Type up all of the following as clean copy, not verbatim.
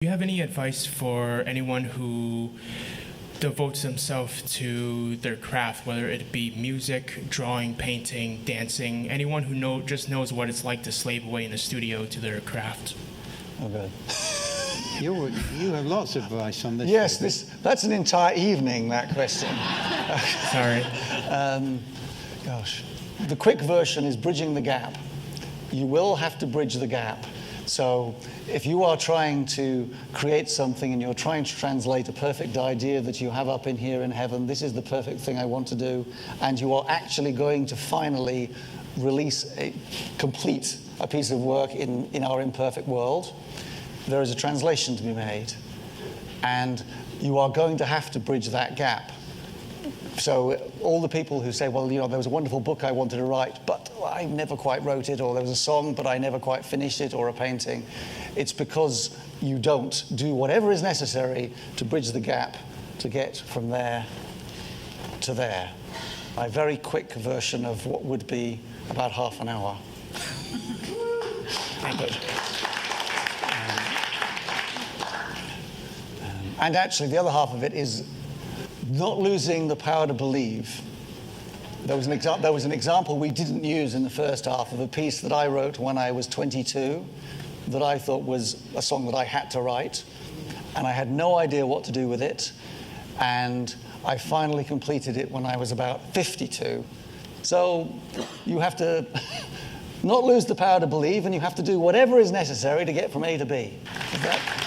Do you have any advice for anyone who devotes themselves to their craft, whether it be music, drawing, painting, dancing, anyone who just knows what it's like to slave away in the studio to their craft? Oh, good. You have lots of advice on this. Yes, that's an entire evening, that question. Sorry. Gosh. The quick version is bridging the gap. You will have to bridge the gap. So if you are trying to create something and you're trying to translate a perfect idea that you have up in here in heaven, this is the perfect thing I want to do, and you are actually going to finally complete a piece of work in our imperfect world, there is a translation to be made. And you are going to have to bridge that gap. So all the people who say, well, there was a wonderful book I wanted to write, but I never quite wrote it, or there was a song, but I never quite finished it, or a painting, it's because you don't do whatever is necessary to bridge the gap to get from there to there. My very quick version of what would be about half an hour. And actually, the other half of it is not losing the power to believe. There was an example we didn't use in the first half of a piece that I wrote when I was 22 that I thought was a song that I had to write, and I had no idea what to do with it, and I finally completed it when I was about 52. So you have to not lose the power to believe, and you have to do whatever is necessary to get from A to B. Is that?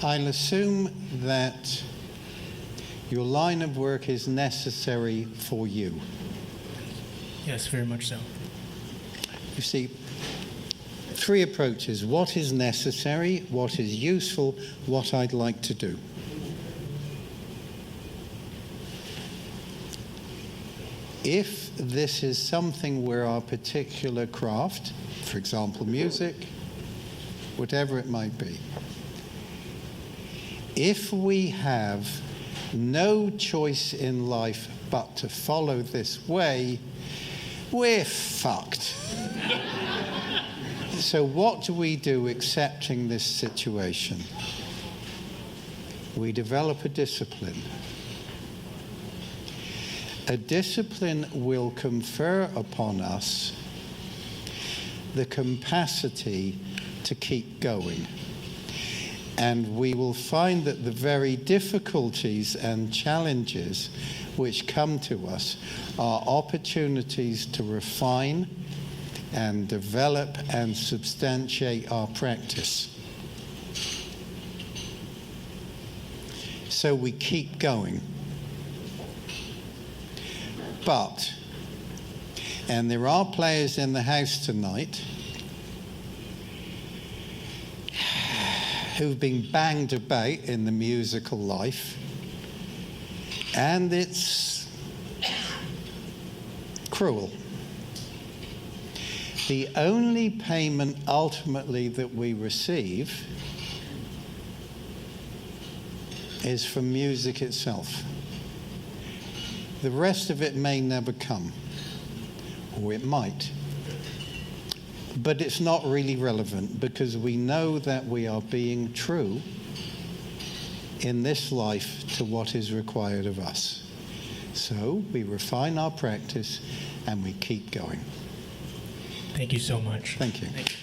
I'll assume that your line of work is necessary for you. Yes, very much so. You see, three approaches: what is necessary, what is useful, what I'd like to do. If this is something where our particular craft, for example, music, whatever it might be, if we have no choice in life but to follow this way, we're fucked. So what do we do accepting this situation? We develop a discipline. A discipline will confer upon us the capacity to keep going. And we will find that the very difficulties and challenges which come to us are opportunities to refine and develop and substantiate our practice. So we keep going. But, and there are players in the house tonight who've been banged about in the musical life, and it's cruel. The only payment ultimately that we receive is from music itself. The rest of it may never come, or it might. But it's not really relevant, because we know that we are being true in this life to what is required of us. So we refine our practice and we keep going. Thank you so much. Thank you. Thank you.